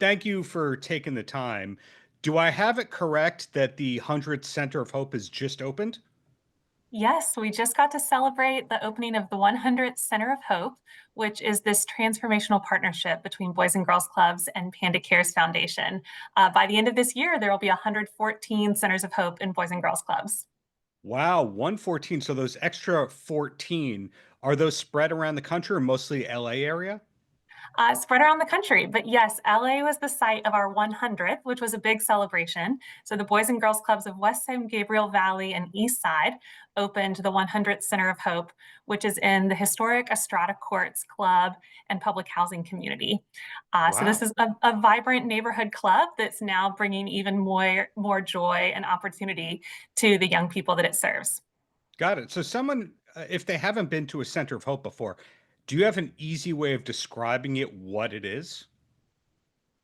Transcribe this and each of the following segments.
thank you for taking the time. Do I have it correct that the 100th Center of Hope has just opened? Yes, we just got to celebrate the opening of the 100th Center of Hope, which is this transformational partnership between Boys and Girls Clubs and Panda Cares Foundation. By the end of this year, there will be 114 Centers of Hope in Boys and Girls Clubs. Wow, 114. So those extra 14, are those spread around the country or mostly LA area? Spread around the country. But yes, LA was the site of our 100th, which was a big celebration. So the Boys and Girls Clubs of West San Gabriel Valley and East Side opened the 100th Center of Hope, which is in the historic Estrada Courts Club and public housing community. So this Wow. is a vibrant neighborhood club that's now bringing even more joy and opportunity to the young people that it serves. Got it. So someone, if they haven't been to a Center of Hope before, do you have an easy way of describing it, what it is?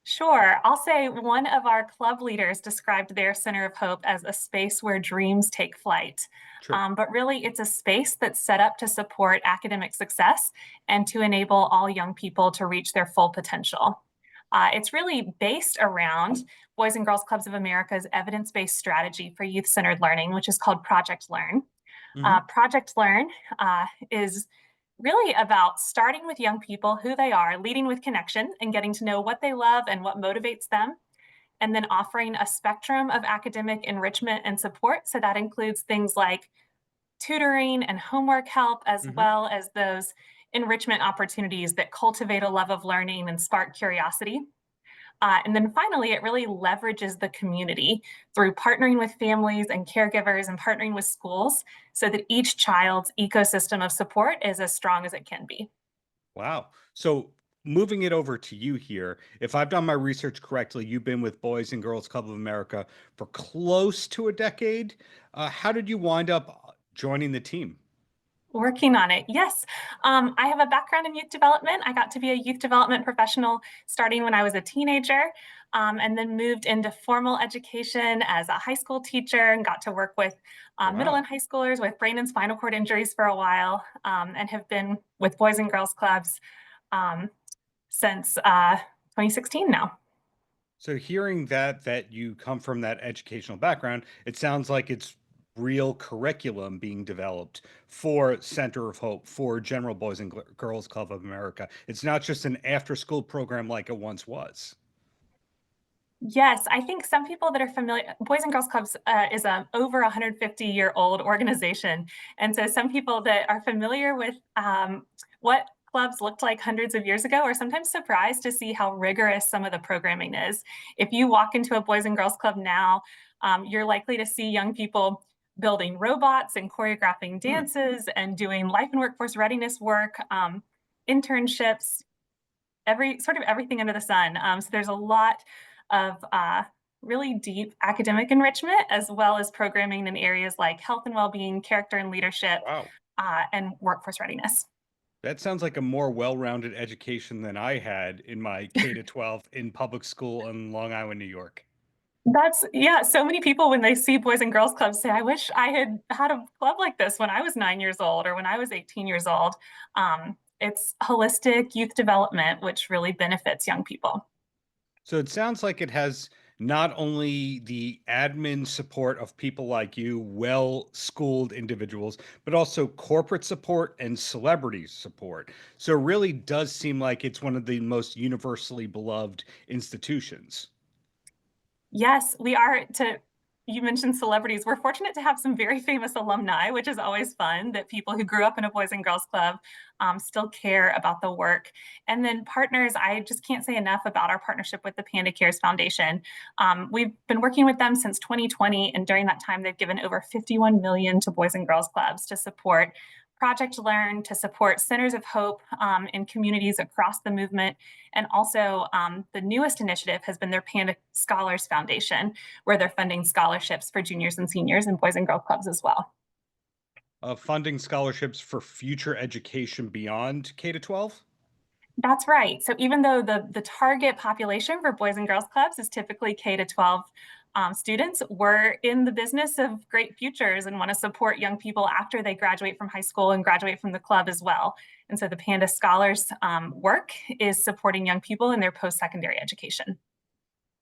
Sure. I'll say one of our club leaders described their Center of Hope as a space where dreams take flight. True. But really, it's a space that's set up to support academic success and to enable all young people to reach their full potential. It's really based around Boys and Girls Clubs of America's evidence based strategy for youth centered learning, which is called Project Learn. Hmm. Project Learn is really about starting with young people, who they are, leading with connection and getting to know what they love and what motivates them, and then offering a spectrum of academic enrichment and support. So that includes things like tutoring and homework help, as Hmm. well as those enrichment opportunities that cultivate a love of learning and spark curiosity. And then finally, it really leverages the community through partnering with families and caregivers and partnering with schools so that each child's ecosystem of support is as strong as it can be. Wow. So moving it over to you here, if I've done my research correctly, you've been with Boys and Girls Club of America for close to a decade. How did you wind up joining the team? Working on it. Yes. I have a background in youth development. I got to be a youth development professional starting when I was a teenager, and then moved into formal education as a high school teacher and got to work with middle Wow. and high schoolers with brain and spinal cord injuries for a while, and have been with Boys and Girls Clubs um, since 2016 now. So hearing that you come from that educational background, it sounds like it's real curriculum being developed for Center of Hope, for General Boys and Girls Club of America. It's not just an after school program like it once was. Yes, I think some people that are familiar, Boys and Girls Clubs is a over 150-year-old organization, and so some people that are familiar with what clubs looked like hundreds of years ago are sometimes surprised to see how rigorous some of the programming is. If you walk into a Boys and Girls Club now, you're likely to see young people building robots and choreographing Hmm. dances and doing life and workforce readiness work, internships, everything under the sun. So there's a lot of really deep academic enrichment, as well as programming in areas like health and well-being, character and leadership, Wow. and workforce readiness. That sounds like a more well-rounded education than I had in my K to 12 in public school in Long Island, New York. That's yeah. So many people when they see Boys and Girls Clubs say, "I wish I had had a club like this when I was 9 years old or when I was 18 years old." It's holistic youth development, which really benefits young people. So it sounds like it has not only the admin support of people like you, well-schooled individuals, but also corporate support and celebrity support. So it really does seem like it's one of the most universally beloved institutions. Yes, we are to you mentioned celebrities. We're fortunate to have some very famous alumni, which is always fun that people who grew up in a Boys and Girls Club still care about the work. And then partners, I just can't say enough about our partnership with the Panda Cares Foundation. We've been working with them since 2020, and during that time, they've given over 51 million to Boys and Girls Clubs to support Project Learn, to support Centers of Hope in communities across the movement. And also, the newest initiative has been their Panda Scholars Foundation, where they're funding scholarships for juniors and seniors in Boys and Girl Clubs as well. Funding scholarships for future education beyond K to 12? That's right. So even though the target population for Boys and Girls Clubs is typically K to 12 students, we're in the business of great futures and want to support young people after they graduate from high school and graduate from the club as well. And so the Panda Scholars work is supporting young people in their post-secondary education.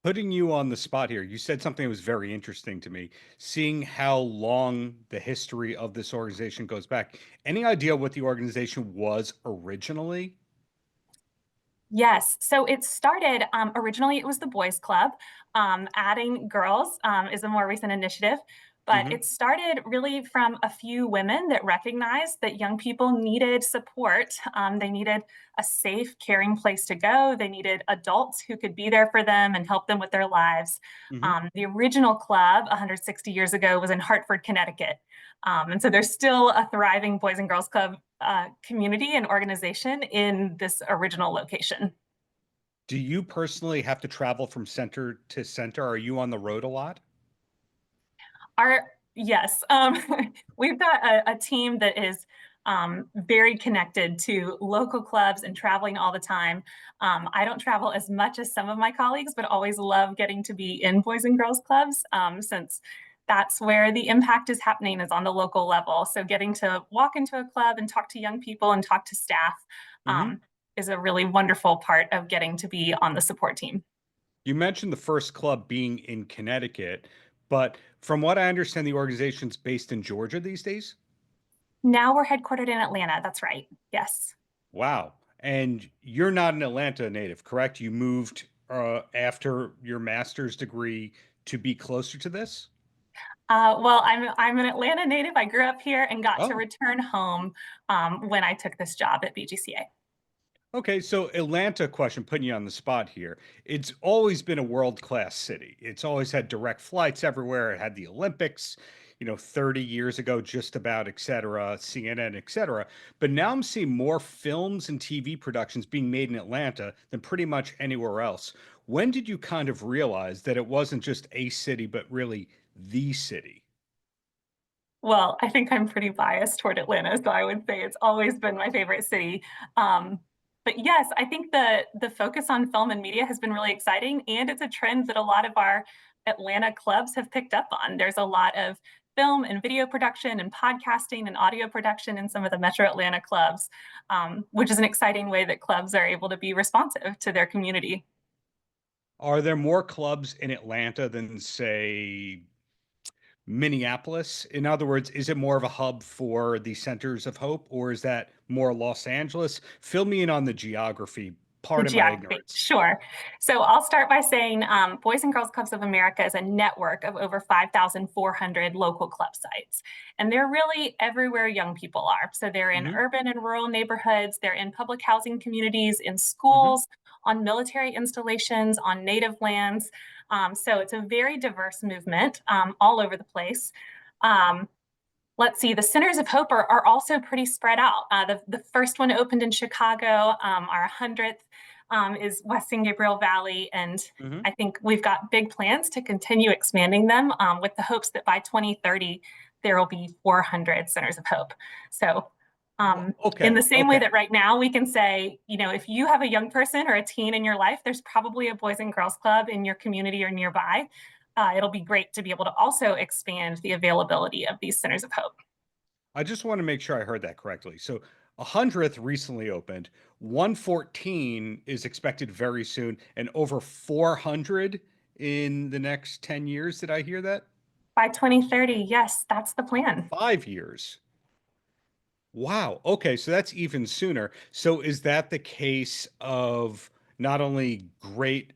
Putting you on the spot here, you said something that was very interesting to me, seeing how long the history of this organization goes back. Any idea what the organization was originally? Yes. So it started originally, it was the Boys Club. Adding girls is a more recent initiative, but Hmm. it started really from a few women that recognized that young people needed support. They needed a safe, caring place to go. They needed adults who could be there for them and help them with their lives. Hmm. The original club 160 years ago was in Hartford, Connecticut. And so there's still a thriving Boys and Girls Club community and organization in this original location. Do you personally have to travel from center to center? Are you on the road a lot? Our yes, we've got a team that is very connected to local clubs and traveling all the time. I don't travel as much as some of my colleagues, but always love getting to be in Boys and Girls Clubs since that's where the impact is happening is on the local level. So getting to walk into a club and talk to young people and talk to staff Hmm. is a really wonderful part of getting to be on the support team. You mentioned the first club being in Connecticut, but from what I understand, the organization's based in Georgia these days. Now we're headquartered in Atlanta. That's right. Yes. Wow. And you're not an Atlanta native, correct? You moved after your master's degree to be closer to this? Well, I'm an Atlanta native. I grew up here and got to Oh, return home when I took this job at BGCA. okay. So, Atlanta question, putting you on the spot here. It's always been a world-class city. It's always had direct flights everywhere. It had the Olympics, 30 years ago, just about, et cetera, CNN, et cetera. But now I'm seeing more films and TV productions being made in Atlanta than pretty much anywhere else. When did you kind of realize that it wasn't just a city, but really the city? Well, I think I'm pretty biased toward Atlanta, so I would say it's always been my favorite city. Um, but yes, I think the focus on film and media has been really exciting, and it's a trend that a lot of our Atlanta clubs have picked up on. There's a lot of film and video production and podcasting and audio production in some of the Metro Atlanta clubs, which is an exciting way that clubs are able to be responsive to their community. Are there more clubs in Atlanta than, say, Minneapolis? In other words, is it more of a hub for the Centers of Hope, or is that more Los Angeles? Fill me in on the geography. The Pardon my geography, ignorance. sure. So I'll start by saying Boys and Girls Clubs of America is a network of over 5,400 local club sites. And they're really everywhere young people are. So they're in Hmm. urban and rural neighborhoods, they're in public housing communities, in Hmm. schools, on military installations, on native lands. So it's a very diverse movement all over the place. Um, Let's see, the Centers of Hope are also pretty spread out. The first one opened in Chicago. Our 100th is West San Gabriel Valley. And Hmm. I think we've got big plans to continue expanding them with the hopes that by 2030, there will be 400 Centers of Hope. So, in the Okay, same way okay. that right now we can say, if you have a young person or a teen in your life, there's probably a Boys and Girls Club in your community or nearby. It'll be great to be able to also expand the availability of these Centers of Hope. I just want to make sure I heard that correctly. So, 100th recently opened, 114 is expected very soon, and over 400 in the next 10 years. Did I hear that? By 2030, yes, that's the plan. 5 years. Wow. Okay. So that's even sooner. So is that the case of not only great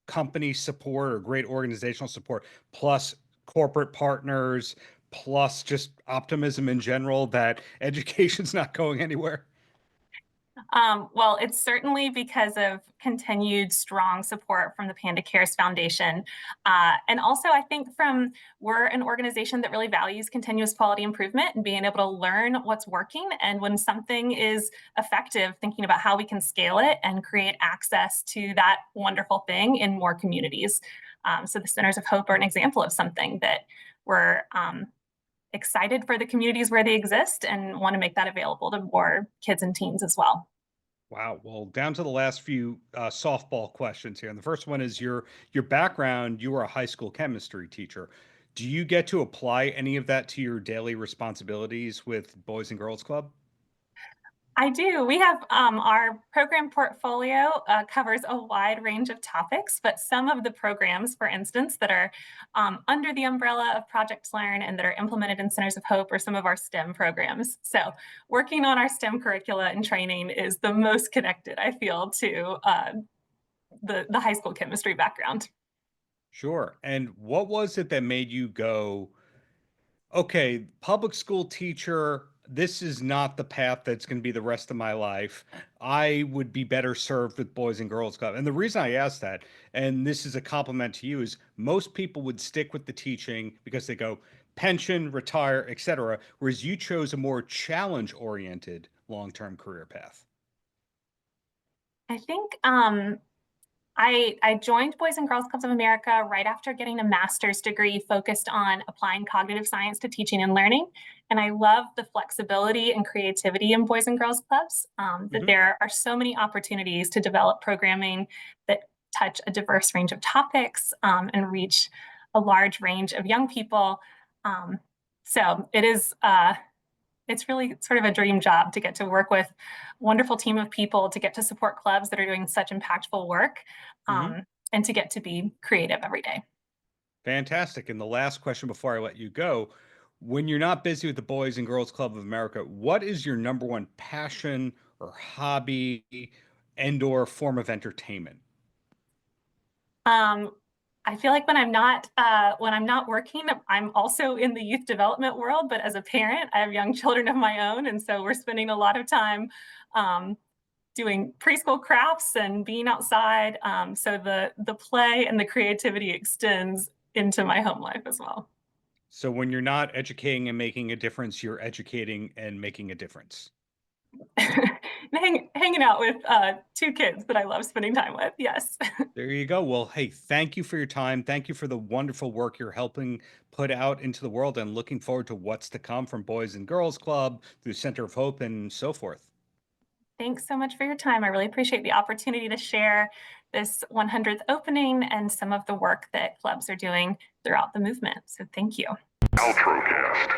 company support or great organizational support, plus corporate partners, plus just optimism in general that education's not going anywhere? Well, it's certainly because of continued strong support from the Panda Cares Foundation. And also, I think we're an organization that really values continuous quality improvement and being able to learn what's working. And when something is effective, thinking about how we can scale it and create access to that wonderful thing in more communities. So the Centers of Hope are an example of something that we're excited for the communities where they exist and want to make that available to more kids and teens as well. Wow. Well, down to the last few softball questions here. And the first one is your background. You were a high school chemistry teacher. Do you get to apply any of that to your daily responsibilities with Boys and Girls Club? I do. We have our program portfolio covers a wide range of topics, but some of the programs, for instance, that are under the umbrella of Project Learn and that are implemented in Centers of Hope are some of our STEM programs. So, working on our STEM curricula and training is the most connected, I feel, to the high school chemistry background. Sure. And what was it that made you go, okay, public school teacher, this is not the path that's going to be the rest of my life. I would be better served with Boys and Girls Club. And the reason I ask that, and this is a compliment to you, is most people would stick with the teaching because they go pension, retire, etc. Whereas you chose a more challenge oriented long-term career path. I think I joined Boys and Girls Clubs of America right after getting a master's degree focused on applying cognitive science to teaching and learning. And I love the flexibility and creativity in Boys and Girls Clubs, that Hmm. there are so many opportunities to develop programming that touch a diverse range of topics and reach a large range of young people. Um, so it's really sort of a dream job to get to work with a wonderful team of people, to get to support clubs that are doing such impactful work, Hmm. and to get to be creative every day. Fantastic. And the last question before I let you go, when you're not busy with the Boys and Girls Club of America, what is your number one passion or hobby and or form of entertainment? Um, I feel like when I'm not working, I'm also in the youth development world. But as a parent, I have young children of my own, and so we're spending a lot of time um, doing preschool crafts and being outside. So the play and the creativity extends into my home life as well. So when you're not educating and making a difference, you're educating and making a difference. Hanging out with two kids that I love spending time with. Yes. There you go. Well, hey, thank you for your time. Thank you for the wonderful work you're helping put out into the world and looking forward to what's to come from Boys and Girls Club through Center of Hope and so forth. Thanks so much for your time. I really appreciate the opportunity to share this 100th opening and some of the work that clubs are doing throughout the movement. So thank you. Paltrocast.